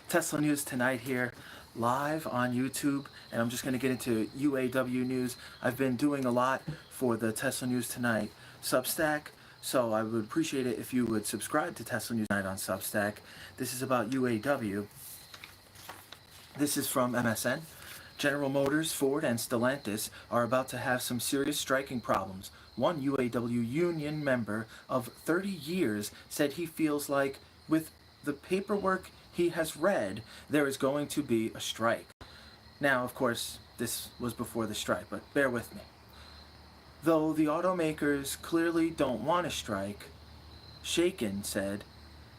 Tesla News Tonight here, live on YouTube, and I'm just going to get into UAW news. I've been doing a lot for the Tesla News Tonight Substack, so I would appreciate it if you would subscribe to Tesla News Tonight on Substack. This is about UAW. This is from MSN. General Motors, Ford, and Stellantis are about to have some serious striking problems. One UAW union member of 30 years said he feels like, with the paperwork he has read, there is going to be a strike. Now, of course, this was before the strike, but bear with me. Though the automakers clearly don't want to strike, Shaken said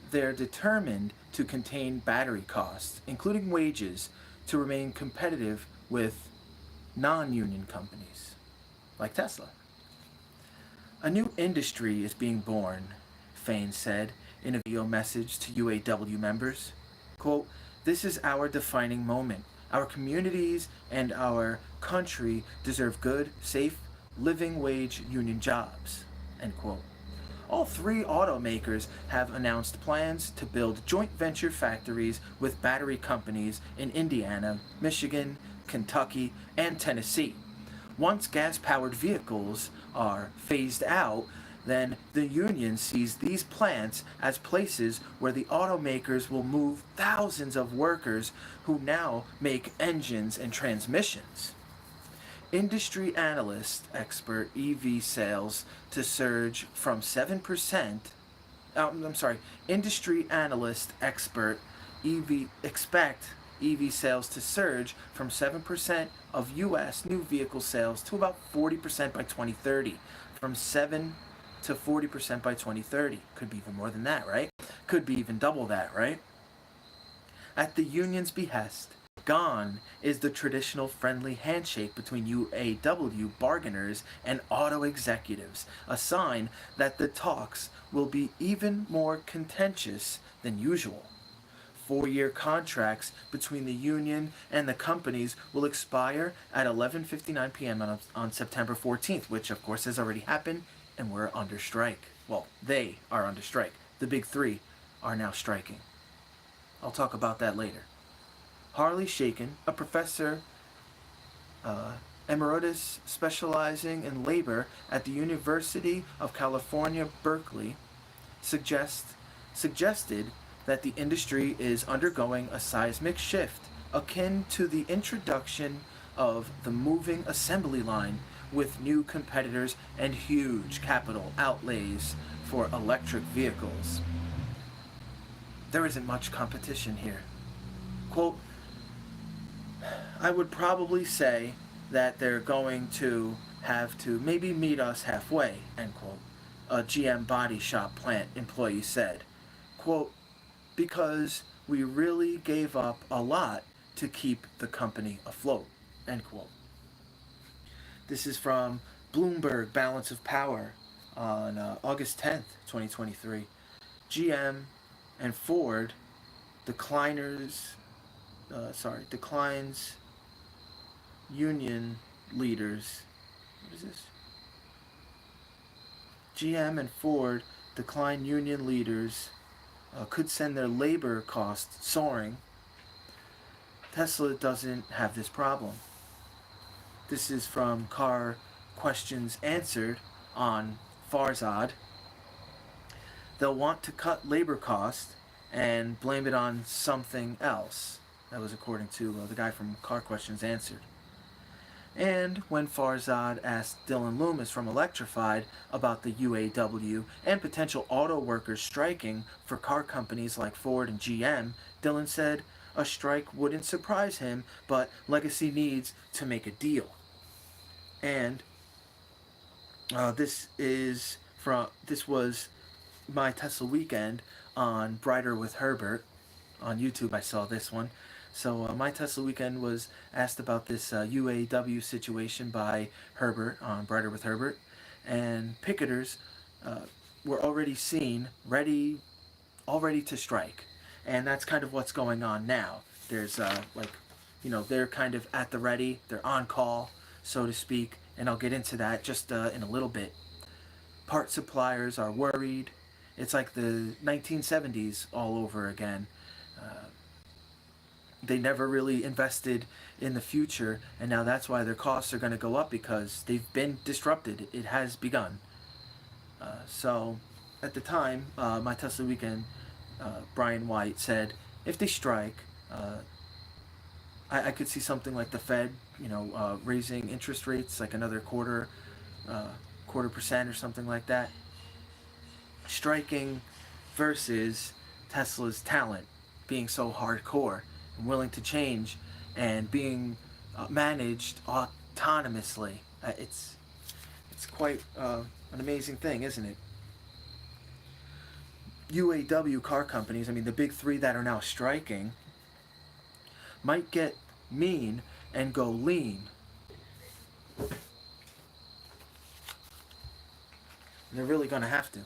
they're determined to contain battery costs, including wages, to remain competitive with non-union companies, like Tesla. A new industry is being born, Fain said in a video message to UAW members. Quote, "This is our defining moment. Our communities and our country deserve good, safe, living wage union jobs." End quote. All three automakers have announced plans to build joint venture factories with battery companies in Indiana, Michigan, Kentucky, and Tennessee. Once gas-powered vehicles are phased out, then the union sees these plants as places where the automakers will move thousands of workers who now make engines and transmissions. Industry analyst expert EV sales to surge from 7%. Industry analyst expert expect EV sales to surge from 7% of U.S. new vehicle sales to about 40% by 2030. From 7 to 40% by 2030. Could be even more than that, right? Could be even double that, right? At the union's behest, gone is the traditional friendly handshake between UAW bargainers and auto executives, a sign that the talks will be even more contentious than usual. 4-year contracts between the union and the companies will expire at 11:59 p.m. on September 14th, which of course has already happened, and we're under strike. Well, they are under strike. The big three are now striking. I'll talk about that later. Harley Shaken, a professor emeritus specializing in labor at the University of California, Berkeley, suggested that the industry is undergoing a seismic shift akin to the introduction of the moving assembly line, with new competitors and huge capital outlays for electric vehicles. There isn't much competition here. Quote, "I would probably say that they're going to have to maybe meet us halfway," end quote, a GM body shop plant employee said. Quote, "Because we really gave up a lot to keep the company afloat," end quote. This is from Bloomberg Balance of Power on August 10th, 2023. GM and Ford declines union leaders. What is this? GM and Ford decline union leaders could send their labor costs soaring. Tesla doesn't have this problem. This is from Car Questions Answered on Farzad. They'll want to cut labor costs and blame it on something else. That was according to the guy from Car Questions Answered. And when Farzad asked Dylan Loomis from Electrified about the UAW and potential auto workers striking for car companies like Ford and GM, Dylan said a strike wouldn't surprise him, but Legacy needs to make a deal. And this was my Tesla weekend on Brighter with Herbert. On YouTube I saw this one. So my Tesla weekend was asked about this UAW situation by Herbert on Brighter with Herbert, and picketers were already seen, all ready to strike, and that's kind of what's going on now. There's they're kind of at the ready, they're on call, so to speak, and I'll get into that just in a little bit. Part suppliers are worried. It's like the 1970s all over again. they never really invested in the future, and now that's why their costs are going to go up because they've been disrupted. It has begun. So, at the time, my Tesla Weekend, Brian White said, if they strike, I could see something like the Fed, raising interest rates like another quarter percent or something like that. Striking versus Tesla's talent being so hardcore and willing to change and being managed autonomously. It's quite an amazing thing, isn't it? UAW car companies, I mean the big three that are now striking, might get mean and go lean. They're really going to have to.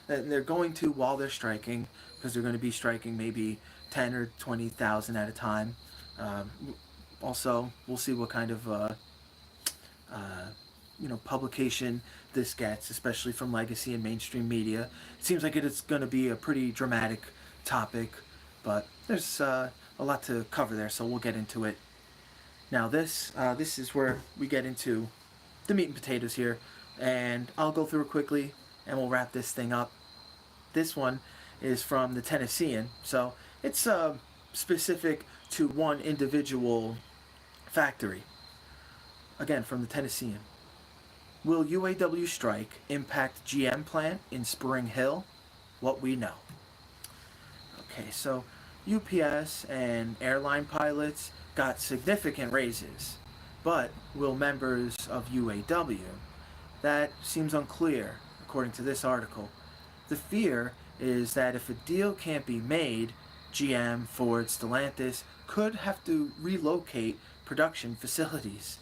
They're going to while they're striking, because they're going to be striking maybe 10 or 20,000 at a time. Um, Also, we'll see what kind of publication this gets, especially from legacy and mainstream media. It seems like it's going to be a pretty dramatic topic, but there's a lot to cover there, so we'll get into it. Now, this is where we get into the meat and potatoes here, and I'll go through it quickly, and we'll wrap this thing up. This one is from the Tennessean, so it's specific to one individual factory. Again, from the Tennessean. Will UAW strike impact GM plant in Spring Hill? What we know. Okay, so UPS and airline pilots got significant raises, but will members of UAW? That seems unclear, according to this article. The fear is that if a deal can't be made, GM, Ford, Stellantis could have to relocate production facilities.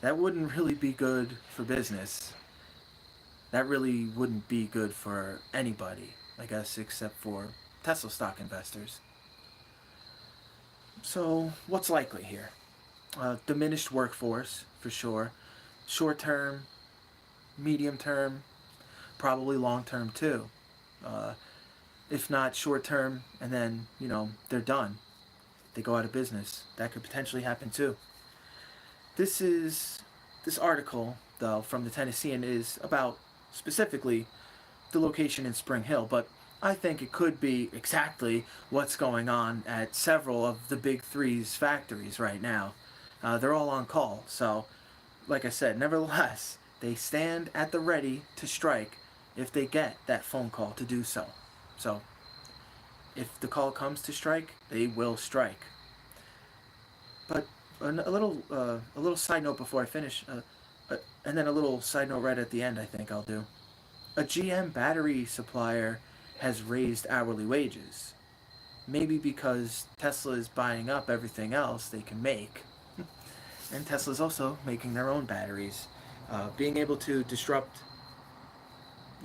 That wouldn't really be good for business. That really wouldn't be good for anybody, I guess, except for Tesla stock investors. So, what's likely here? Diminished workforce, for sure. Short term, medium term, probably long term too. Uh, if not short term, and then, they're done. They go out of business. That could potentially happen too. This article, though, from the Tennessean is about specifically the location in Spring Hill, but I think it could be exactly what's going on at several of the big three's factories right now. They're all on call, so like I said, nevertheless, they stand at the ready to strike if they get that phone call to do so. So, if the call comes to strike, they will strike. But a little side note before I finish, and then a little side note right at the end. I think I'll do. A GM battery supplier has raised hourly wages. Maybe because Tesla is buying up everything else they can make, and Tesla's also making their own batteries. Being able to disrupt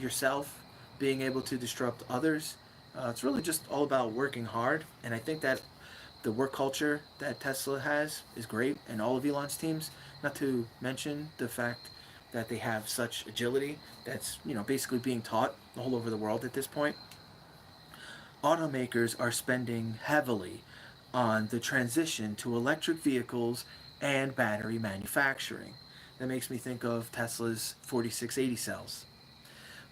yourself, being able to disrupt others, it's really just all about working hard. And I think that the work culture that Tesla has is great, and all of Elon's teams. Not to mention the fact that they have such agility that's basically being taught all over the world at this point. Automakers are spending heavily on the transition to electric vehicles and battery manufacturing. That makes me think of Tesla's 4680 cells.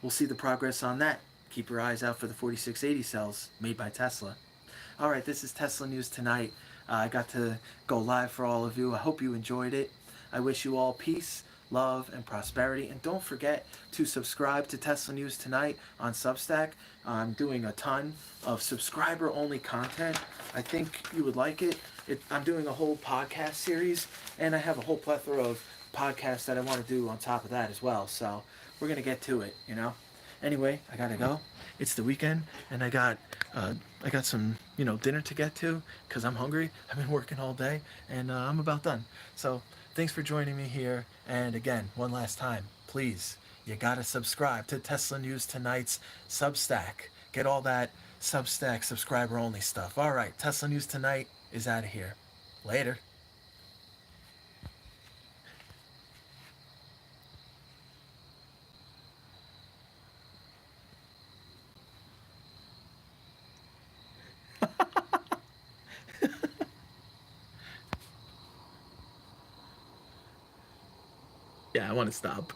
We'll see the progress on that. Keep your eyes out for the 4680 cells made by Tesla. All right, this is Tesla News Tonight. I got to go live for all of you. I hope you enjoyed it. I wish you all peace, love, and prosperity. And don't forget to subscribe to Tesla News Tonight on Substack. I'm doing a ton of subscriber-only content. I think you would like it. I'm doing a whole podcast series, and I have a whole plethora of podcasts that I want to do on top of that as well. So we're going to get to it, Anyway, I got to go. It's the weekend, and I got some dinner to get to because I'm hungry. I've been working all day, and I'm about done. So thanks for joining me here. And again, one last time, please, you gotta subscribe to Tesla News Tonight's Substack. Get all that Substack subscriber only stuff. All right, Tesla News Tonight is out of here. Later. Yeah, I want to stop.